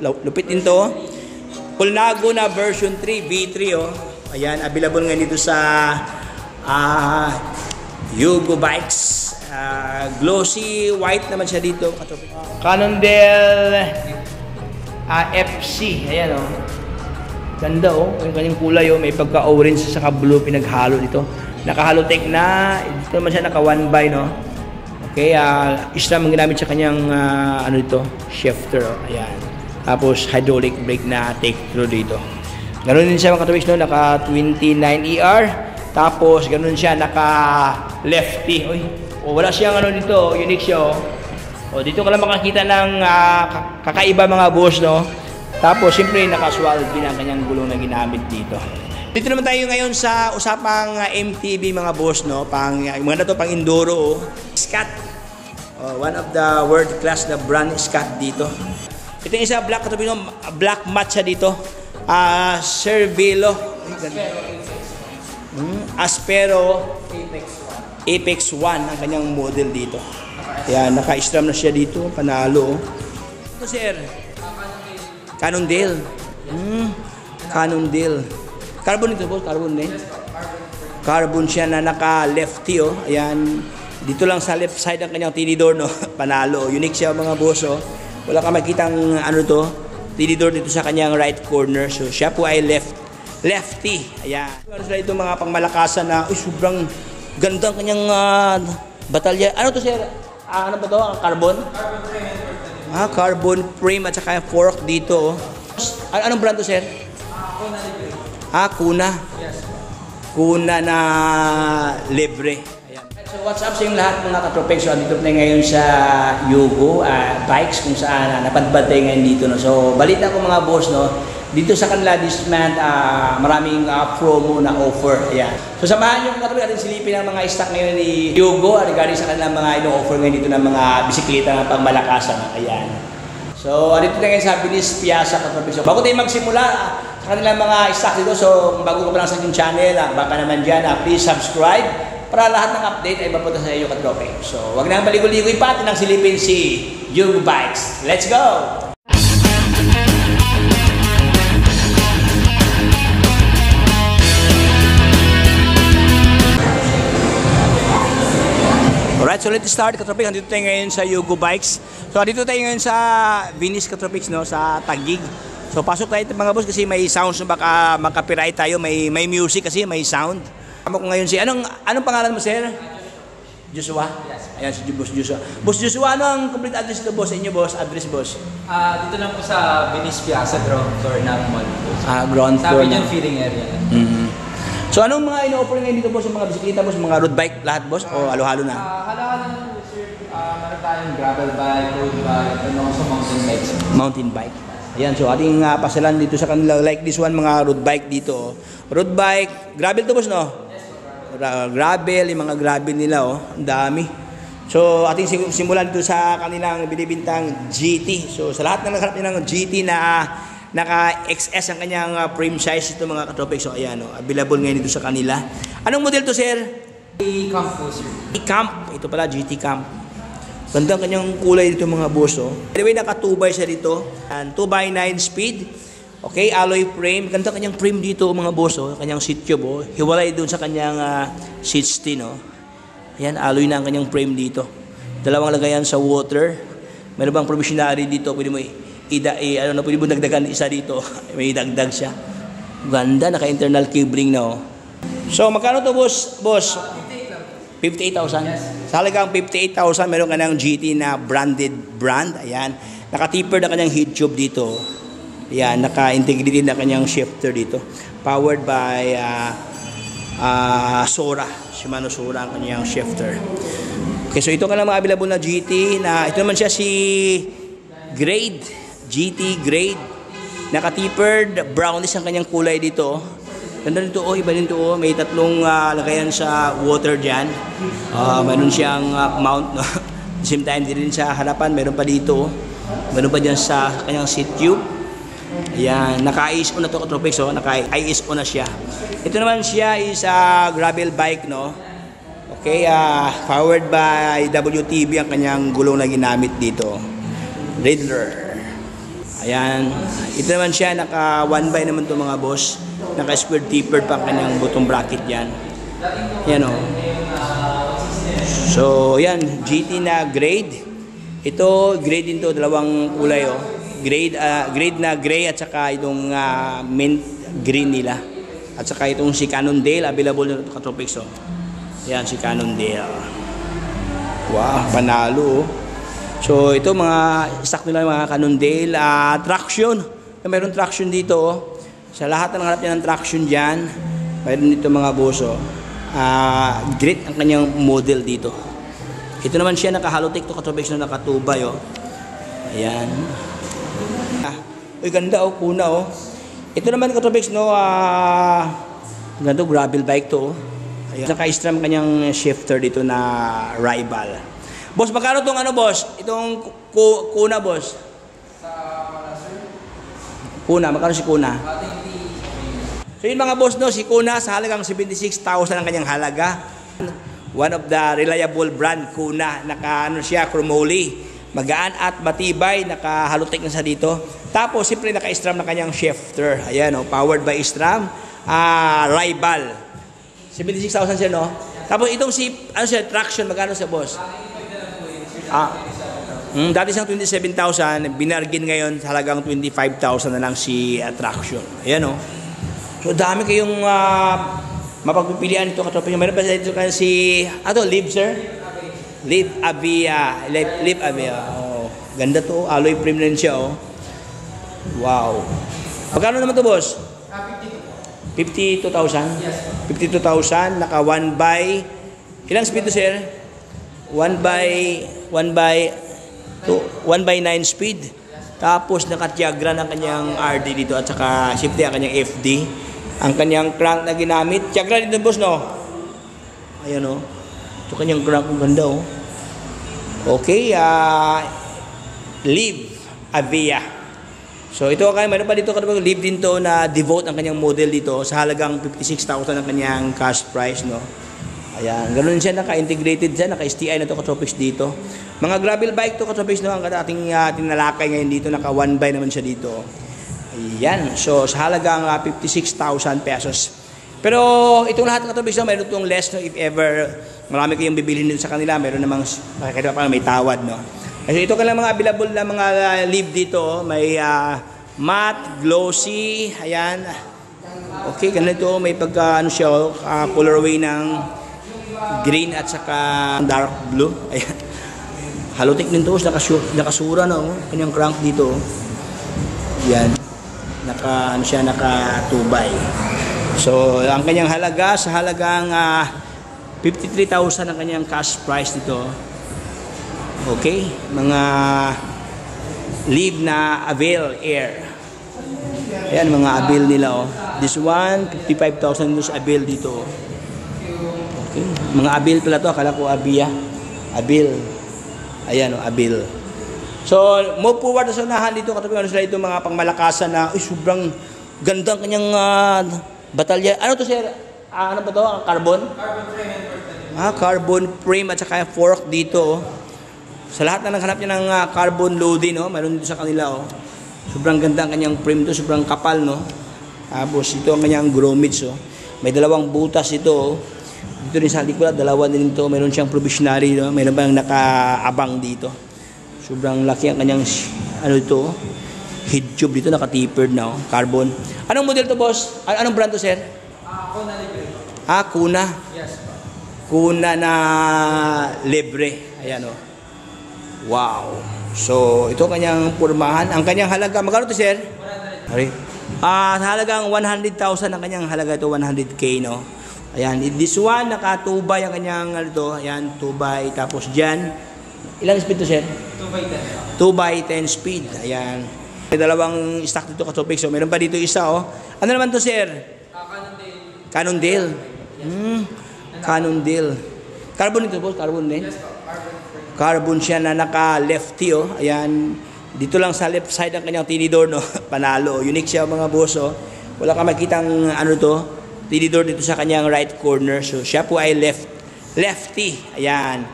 Lupit din to. Colnago na version 3, V3 oh. Ayan, available ngayon dito sa Yugo Bikes. Glossy white naman siya dito. Cannondale FC. Ayan oh. Ganda oh. Yung kanyang kulay oh. May pagka-orange sa blue pinaghalo dito. Naka-halotech na. Dito naman siya naka 1x no. Okay, islam ang ginamit sa kanyang ano dito, shifter oh. Ayan. Tapos hydraulic brake na take through dito. Ganoon din siya mga katuwigs no, naka 29ER. Tapos ganoon siya naka lefty. Oy. O wala siyang ano dito, unique siya oh. O dito ka lang makakita ng kakaiba mga boss no. Tapos siyempre naka-swallow din ang kanyang gulong na ginamit dito. Dito naman tayo ngayon sa usapang MTB mga boss no, pang mga to pang enduro oh. Scott. One of the world class na brand Scott dito. Ito yung isa black katubi no, black matcha dito. Cervelo. Aspero Apex 1 ang kanyang model dito. Yan, naka-strum na siya dito, panalo. Ito sir. Cannondale. Cannondale. Carbon ito boss, carbon din. Carbon siya na naka-lefty oh. Ayan, dito lang sa left side ang kanyang tinidor no. Panalo. Unique siya mga boss oh. Wala ka makitang ano to, tinidor dito sa kanyang right corner. So siya po ay lefty. Ayan. Ano sila ito mga pangmalakasan na sobrang ganda ang kanyang batalya. Ano to sir? Ano ba to? Carbon? Carbon frame at saka fork dito oh. Anong brand to sir? Kuna. Yes. Kuna na libre. Ayan. So what's up sa yung lahat mga katropex? So dito na ngayon sa Yugo Bikes kung saan napadbad tayo ngayon dito no. So balita ko mga boss no, dito sa kanila this month maraming promo na offer. Ayan. So samahan niyo katropex natin silipin ang mga stock ngayon ni Yugo regarding sa kanilang mga ino-offer ngayon dito ng mga bisikleta ng pangmalakasan. Ayan. So dito na ngayon sa Venice Piazza katropex. So bago tayo magsimula sa kanilang mga stock dito, so kung bago ka pa lang sa aking channel, baka naman dyan, please subscribe para lahat ng update ay mapunta sa iyo katrope. So wag nang maligoy-ligoy pa, tinang silipin si Yugo Bikes. Let's go! Alright, so let's start katrope. Nandito tayo ngayon sa Yugo Bikes. So nandito tayo ngayon sa Venice katrope no, sa Taguig. So pasok tayo mga boss kasi may sounds na baka makapiright tayo, may music kasi may sound. Tama ko ngayon si anong pangalan mo sir? Joshua? Yes. Ayan si Boss Joshua. Boss Joshua, ano ang complete address nito boss? Inyo boss, address boss? Dito lang po sa Venice Piazza, ground floor ng mall. Ground floor. Sabi niyan feeding area. So anong mga ino-offer ngayon dito boss, yung mga bisikleta boss, mga road bike lahat boss o halo-halo na? Halo-halo na po sir. Meron tayong gravel bike, road bike, and also mountain bikes. Mountain bike. Ayan, so ating pasalan dito sa kanila like this one mga road bike dito. Road bike, gravel to boss no? Gravel, yung mga gravel nila oh, ang dami. So ating simulan dito sa kanilang binibintang GT. So sa lahat ng naghanap ng GT na naka XS ang kanyang frame size ito mga katrope. So ayan oh, available ngayon dito sa kanila. Anong model to sir? E-Camp po sir. E-Camp, ito pala GT Camp. Ganda ang kanyang kulay dito mga boss oh. Anyway, naka 2x siya dito. And 2x9 speed. Okay, alloy frame. Ganda kanyang frame dito mga boss oh. Kanyang seat tube oh. Hiwalay doon sa kanyang seat tin oh. Ayan, alloy na ang kanyang frame dito. Dalawang lagayan sa water. Meron bang provisionary dito? Pwede mo pwede mo dagdagan isa dito. May dagdag siya. Ganda, naka-internal cabling na oh. So, magkano to boss? 58,000. Yes. Sa halagang 58,000, meron ka ng GT na branded brand. Ayan. Naka-taper na kanyang heat tube dito. Ayan. Naka-integrated na kanyang shifter dito. Powered by Sora. Shimano Sora ang kanyang shifter. Okay, so ito ka lang mga available na GT. Ito naman siya si Grade. GT Grade. Naka-tapered. Brownish ang kanyang kulay dito. Ganda nito oh, iba din to oh. May tatlong lagayan sa water dyan. Meron siyang mount no. At the same time, din sa harapan, meron pa dito oh. Meron pa dyan sa kanyang seat tube. Ayan, naka-ISO na to katropex oh. Naka-ISO na siya. Ito naman siya is gravel bike no. Okay, powered by WTB ang kanyang gulong na ginamit dito. Riddler. Ayan. Ito naman siya, naka 1x naman to mga boss. Naka square tapered pa ang kanyang bottom bracket yan. Yan o. So, yan. GT na grade. Ito, grade din to, dalawang kulay o. Grade na gray at saka itong mint green nila. At saka itong si Cannondale, available na ito Katropics o. Yan, si Cannondale. Wow, panalo o. So, ito mga stock nila mga Cannondale. Traction. Mayroon traction dito. Oh. Sa lahat ng hanap niya ng traction dyan, mayroon dito mga boso. Great ang kanyang model dito. Ito naman siya, naka-halotek to Katropics na nakatubay. Oh. Ayan. Uy, ganda oh, kuna oh. Ito naman Katropics, no, ganito, gravel bike to. Oh. Ayan. Naka-strum kanyang shifter dito na rival. Boss, magkano itong ano, boss? Itong kuna, boss? Sa wala, sir? Kuna, magkano si kuna? So yun mga boss, no, si kuna sa halagang 76,000 ang kanyang halaga. One of the reliable brand, kuna. Naka, ano siya, chromoly. Magaan at matibay, naka-halotek na sa dito. Tapos, siyempre naka-strum na kanyang shifter. Ayan, oh, powered by strum. Rival. 76,000 siya, no? Tapos itong si, ano siya, traction, magkano siya, boss? Dati siyang 27,000, binargin ngayon halagang 25,000 na lang si traction. Ayan o. So dami kayong mapagpipilian ito Katropics. Meron pa dito si, Live sir? Live Avia. Live Avia. Oh, ganda to. Alloy frame rin siya oh. Wow. Magkano naman to boss? 52,000? Yes. 52,000. Naka 1x. Ilang speed to sir? 1x9 speed. Tapos naka-Tiagra ng kanyang RD dito at saka safety ang kanyang FD. Ang kanyang crank na ginamit. Tiagra dito boss no? Ayan o. Ito kanyang crank. Ang ganda o. Okay. Live Avia. So ito kaya meron pa dito Live din to na devote ang kanyang model dito sa halagang 56,000 ang kanyang cash price no. Ayan, ganoon siya, naka-integrated siya, naka-STI na to Katropics dito. Mga gravel bike to Katropics no, ang ating tinalakay ngayon dito, naka 1x naman siya dito. Ayan, so sa halagang 56,000 pesos. Pero itong lahat ng Katropics no, mayroon itong less no, if ever marami kayong bibilhin dito sa kanila, mayroon namang makikita pa may tawad no. Kasi ito ka lang mga available na mga live dito, may matte, glossy, ayan. Okay, ganito, may pagka ano siya, colorway ng green at saka dark blue. Ayan. Halotek din to, nakasura na oh. Kanyang crank dito. Yan. Naka 2x. So, ang kanyang halaga sa halagang 53,000 ang kanyang cash price dito. Okay, mga Live na Avail Air. Ayan, mga Avail nila oh. This one, 55,000 sa Avail dito. Okay. Mga Avail pala to, akala ko Avia. Avail. Ayan oh, Avail. So, move forward sa unahan dito, katulad sila ito mga pangmalakasan na, sobrang gandang kanyang batalya. Ano to sir? Ano ba to? Carbon? Carbon frame and fork. Carbon frame at saka fork dito oh. Sa lahat na naghanap niya ng carbon loading, no? Mayroon dito sa kanila, oh. Sobrang ganda ang kanyang frame to, sobrang kapal, no? Tapos ito ang kanyang grommets, oh. May dalawang butas ito, oh. Dito rin sa likod, dalawa din ito. Mayroon siyang provisionary, no? Mayroon bang nakaabang dito. Sobrang laki ang kanyang, ano ito, oh. Head tube dito, naka-tapered na, oh. Carbon. Anong model to, boss? Anong brand to, sir? Kuna Libre. Kuna? Yes. Kuna na libre. Ayan, oh. Wow. So, ito kanyang pormahan. Ang kanyang halaga, magkano to sir? 100. Halagang 100,000 ang kanyang halaga ito, 100K, no? Ayan, this one, naka 2x ang kanyang, ano to, ayan, 2x, tapos dyan, ilang speed to sir? 2x10. 2x10 speed, ayan. May dalawang stock dito Katropics, so meron pa dito isa, oh. Ano naman to sir? Cannondale. Cannondale. Cannondale. Carbon ito po, carbon din? Yes po, carbon. Carbon siya na naka-lefty, oh. Ayan. Dito lang sa left side ang kanyang tinidor, no? Panalo. Unique siya mga boss, oh. Wala ka makitang, ano to, tinidor dito sa kanyang right corner. So, siya po ay lefty. Ayan.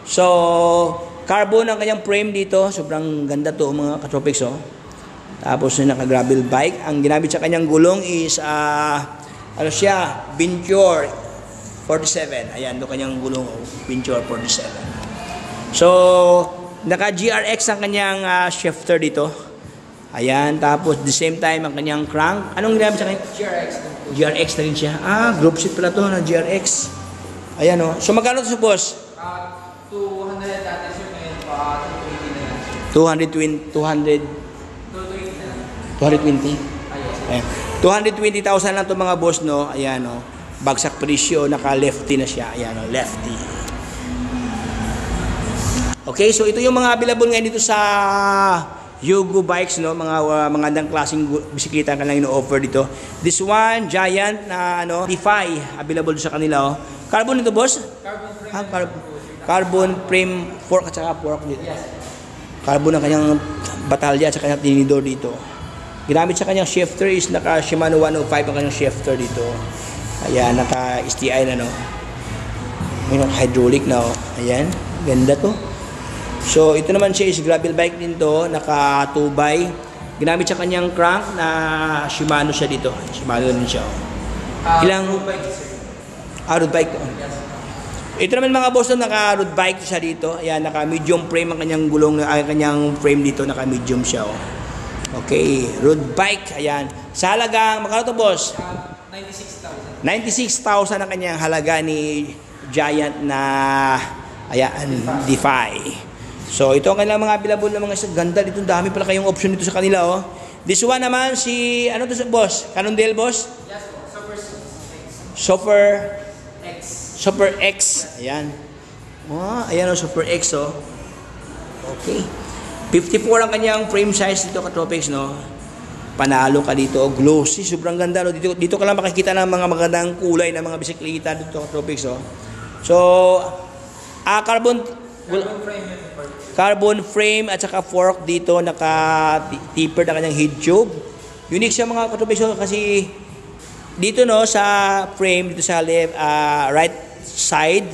So, carbon ang kanyang frame dito. Sobrang ganda to, mga Katropics, oh. Tapos naka-gravel bike. Ang ginamit sa kanyang gulong is ano siya, Venture 47. Ayan, doon kanyang gulong, Venture 47. So, naka-GRX ang kanyang shifter dito. Ayan, tapos the same time ang kanyang crank. Anong ginamit sa kanya? GRX. GRX na rin siya. Group seat pala to na GRX. Ayan o. So, magkano ito sa boss? 200 dati sir, ngayon pa 220 na lang. 220. 220 na lang. 220. Ayun. Ayan. 220,000 lang to mga boss, no? Ayan o. Bagsak presyo, naka-lefty na siya. Ayan o, lefty. Okay, so ito yung mga available ngayon dito sa Yugo Bikes, no? Mga magandang klaseng bisikleta ang kanilang ino-offer dito. This one, Giant na Defy, available sa kanila, oh. Carbon ito, boss? Carbon frame. Carbon frame fork at saka fork dito. Yes. Carbon ang kanyang batalya at saka kanyang tinidor dito. Ginamit sa kanyang shifter is naka Shimano 105 ang kanyang shifter dito. Ayan, naka STI na, no? May hydraulic na, oh. Ayan, ganda to. So, ito naman siya is gravel bike din to, naka 2x. Ginamit sa kanyang crank na Shimano siya dito. Shimano din siya, oh. Ilang road bike sir. road bike to. Yes. Ito naman mga boss, naka road bike siya dito. Ayan, naka medium frame ang kanyang gulong, kanyang frame dito, naka medium siya, oh. Okay, road bike. Ayan. Sa halagang, magkano to, boss? 96,000. 96,000 ang kanyang halaga ni Giant na ayan, Defy. So, ito ang kanilang mga available na mga ganda dito. Dami pala kayong option dito sa kanila, oh. This one naman, si, ano to sa boss? Cannondale, boss? Yes po, Super X. Ayan. Ayan o, Super X, oh. Okay. 54 ang kanyang frame size dito, Katropics, no? Panalo ka dito, oh. Glossy, sobrang ganda, no? Dito ka lang makikita ng mga magandang kulay ng mga bisikleta dito, Katropics, oh. So, carbon frame at saka fork dito, naka-tapered na kanyang head tube. Unique siya mga Katropics, oh, kasi dito, no, sa frame, dito sa left, right side,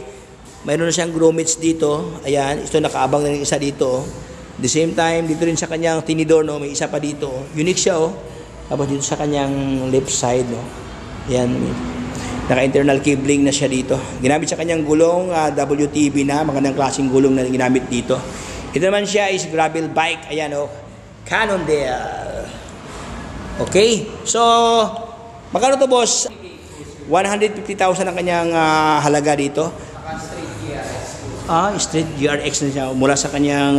mayroon na siyang grommets dito. Ayan, ito nakaabang na yung isa dito, oh. The same time, dito rin sa kanyang tinidor, no, may isa pa dito, oh. Unique siya, oh. Tapos dito sa kanyang left side, no. Ayan, naka-internal cabling na siya dito. Ginamit sa kanyang gulong, WTB na, magandang klaseng gulong na ginamit dito. Ito naman siya is gravel bike. Ayan, oh. Cannondale. Okay, so magkano to, boss? 150,000 ang kanyang halaga dito. Straight GRX. Straight GRX na siya. Mula sa kanyang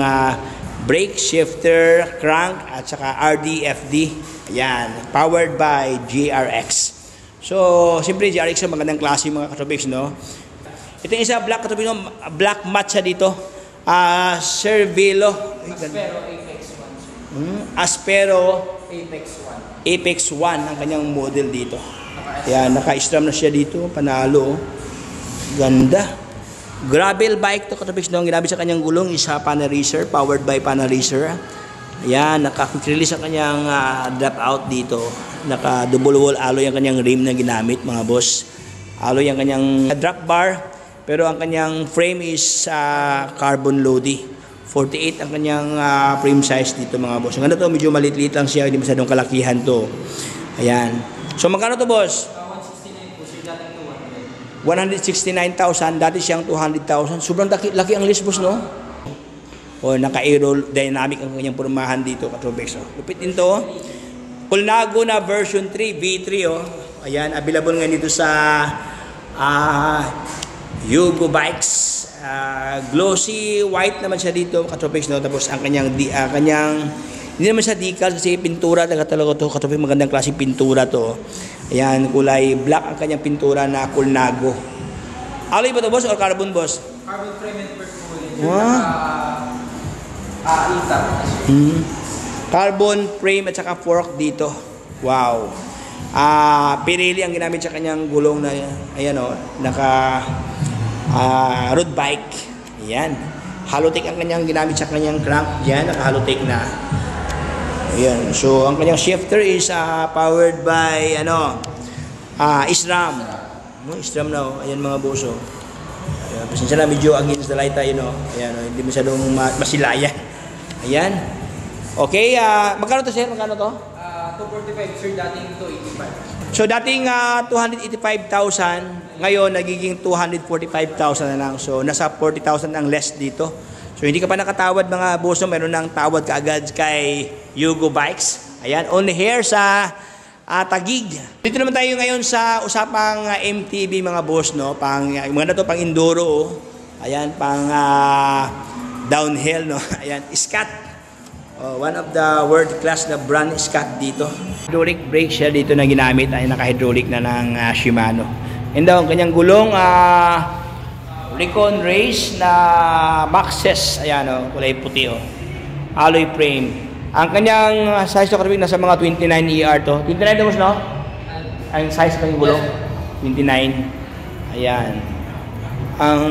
brake, shifter, crank, at saka RDFD. Ayan. Powered by GRX. So, siyempre GRX ang magandang klase mga Katropics, no? Ito yung isa, black Katropics, no? Black matte siya dito. Cervelo. Aspero Apex 1. Aspero Apex 1. Apex 1 ang kanyang model dito. Ayan, naka-strum na siya dito. Panalo, oh. Ganda. Gravel bike to, Katropics, no? Ang ginamit sa kanyang gulong is Pana Racer, powered by Pana Racer. Ayan, naka-quick release ang kanyang drop out dito. Naka-double wall alloy ang kanyang rim na ginamit, mga boss. Alloy ang kanyang drop bar, pero ang kanyang frame is carbon Lodi. 48 ang kanyang frame size dito, mga boss. Ang ganda to, medyo maliit-liit lang siya, hindi masyadong kalakihan to. Ayan. So magkano to, boss? 169 po, sir, dating 169,000, dati siyang 200,000. Sobrang laki ang list, boss, no? O, naka-aerodynamic ang kanyang pormahan dito, Katropics, oh. Lupit din to, oh. Colnago na version 3, V3, oh. Ayan, available nga dito sa Yugo Bikes. Glossy white naman siya dito, Katropics, no? Tapos ang kanyang hindi naman siya decal kasi pintura talaga to, Katropics, magandang klaseng pintura to. Ayan, kulay black ang kanyang pintura na Colnago. Alloy ba to, boss, or carbon, boss? Carbon frame and perforated. Carbon frame at saka fork dito. Wow. Pirelli ang ginamit sa kanyang gulong na, ayan, oh, naka road bike. Ayan. Halotech ang kanyang ginamit sa kanyang crank. Yan, naka-halotech na. Ayan. So, ang kanyang shifter is powered by, SRAM. SRAM na, oh. Ayan, mga boss, oh. Ayan, pasensya na, medyo against the light tayo, no? Ayan, oh, hindi masyadong masilayan. Ayan. Okay, magkano to sir? Magkano to? 245 sir, dating 285. So dating 285,000, ngayon nagiging 245,000 na lang. So nasa 40,000 ang less dito. So hindi ka pa nakatawad mga boss, no? Meron ng tawad kaagad kay Yugo Bikes. Ayan, only here sa Taguig. Dito naman tayo ngayon sa usapang MTB mga boss, no? Mga to pang enduro, oh. Ayan, pang downhill, no? Ayan, Scott. One of the world class na brand Scott dito. Hydraulic brake siya dito na ginamit, ay naka-hydraulic na ng Shimano. And daw ang kanyang gulong Recon Race na Maxxis, ayan o, kulay puti o. Alloy frame. Ang kanyang size to karabing nasa mga 29 ER to. 29 daw no? Ang size ng gulong 29. Ayan. Ang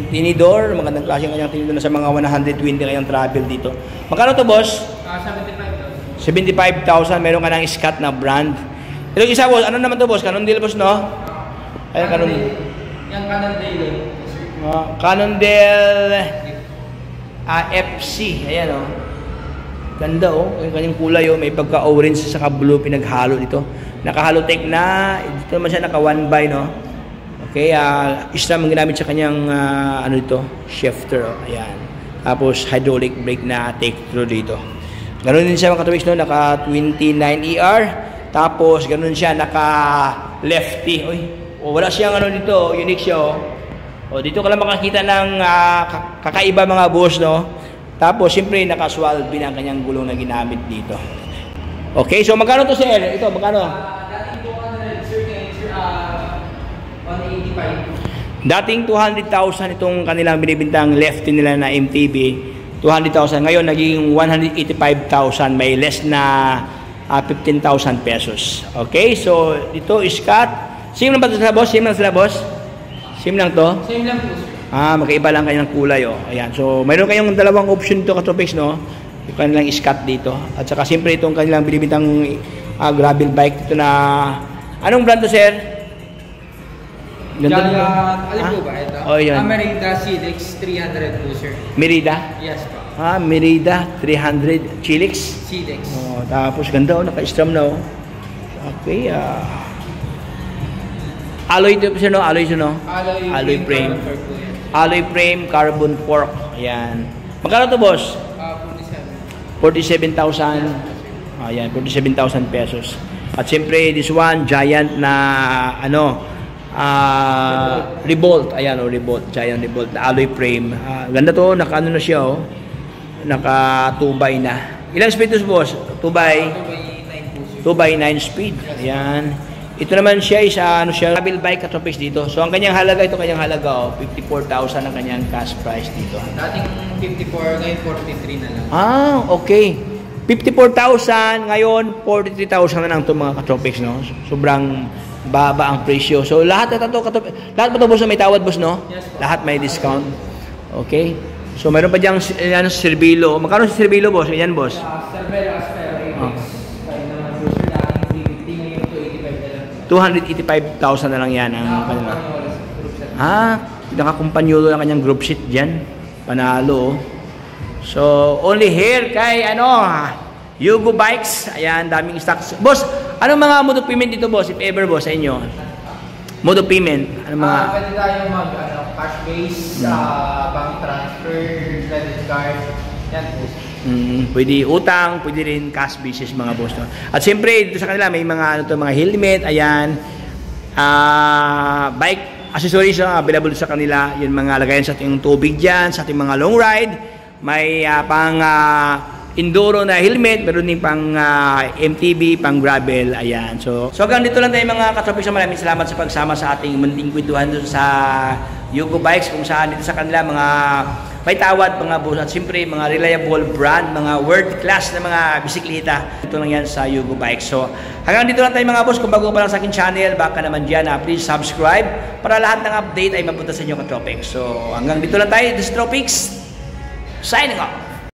tinidor, magandang klase ng kanyang tinidor, nasa mga 120 kayang travel dito. Magkano to boss? 75,000. Meron ka ng Scott na brand. Ito isa boss, ano naman to boss? Cannondale boss no? Ayan, Cannondale. Yung Cannondale. Cannondale FC. Ayan o. Ganda o. Yung kanyang kulay o. May pagka-orange sa blue pinaghalo dito. Naka-halotech na. Dito naman siya naka 1x no. Okay, isang ginamit sa kanyang ano dito, shifter. Ayan. Tapos hydraulic brake na take-through dito. Ganoon din siya mga katuwigs no, naka 29 ER. Tapos ganoon siya naka lefty. Oy, wala siyang ano dito, unique siya oh. O dito ka lang makakita ng kakaiba mga boss no. Tapos siyempre naka-swalve ang kanyang gulong na ginamit dito. Okay, so magkano to sir? Ito magkano? Dating 200,000 itong kanilang binibintang lefty nila na MTB, 200,000. Ngayon naging 185,000, may less na 15,000 pesos. Okay, so dito Scott. Same lang ba ito sila boss? Same lang sila boss? Same lang to? Same lang po sir. Magkaiba lang kanyang kulay oh. Ayan, so mayroon kayong dalawang option dito katopics no? Yung kanilang Scott dito. At saka siyempre itong kanilang binibintang gravel bike dito na, anong brand to sir? Ganda nyo. Alam po ba ito? Oh, yun. Merida Cilix 300 po sir. Merida? Yes po. Merida 300 Cilix. Cilix. Oh, tapos ganda oh, naka-strum na oh. Okay, alloy ito no? Alloy ito no? Alloy frame. Alloy frame, carbon fork. Ayan. Magkano to boss? 47,000. Ayan, 47,000 pesos. At siyempre this one, giant na ano, Revolt, ayan o, Revolt, giant Revolt na alloy frame. Ganda to, naka-ano na siya o, naka 2x na. Ilang speed to boss? 2x9 speed. Ayan. Ito naman siya is ano siya, gravel bike katopics dito. So ang kanyang halaga, ito kanyang halaga o, 54,000 ang kanyang cash price dito. Dating 54, ngayon 43 na lang. Okay. 54,000, ngayon 43,000 na lang itong mga katopics, no? Sobrang baba ang presyo. So lahat na ito, lahat ba ito boss na may tawad boss, no? Yes, lahat may discount. Okay. So meron pa diyang yan, Cervelo. Magkano si Cervelo boss? Yan boss. Cervelo Aspero Apex. Kaya naman boss, dating 350, ngayon 285 na lang. 285,000 na lang yan ang kanila. Nakakumpanyolo ng kanyang group sheet dyan. Panalo. So only here kay Yugo Bikes. Ayan, daming stocks. Boss, anong mga mode of payment dito, boss? If ever, boss, sa inyo? Mode of payment? Anong mga... Pwede tayo cash base, bank transfer, credit card. Yan po. Pwede utang, pwede rin cash basis mga boss. No? At siyempre, dito sa kanila, may mga, mga helmet, ayan. Bike accessories available sa kanila. Yung mga lagayan sa ating tubig dyan, sa ating mga long ride. May pang... enduro na helmet, meron din pang MTB, pang gravel, ayan. So hanggang dito lang tayo mga katropics. Maraming salamat sa pagsama sa ating munting kwentuhan sa Yugo Bikes, kung saan dito sa kanila mga may tawad, mga boss, at siyempre mga reliable brand, mga world class na mga bisikleta. Ito lang yan sa Yugo Bikes. So hanggang dito lang tayo mga boss. Kung bago pa lang sa akin channel, baka naman dyan, please subscribe para lahat ng update ay mapunta sa inyo katropics. So hanggang dito lang tayo, this is Tropics, signing off.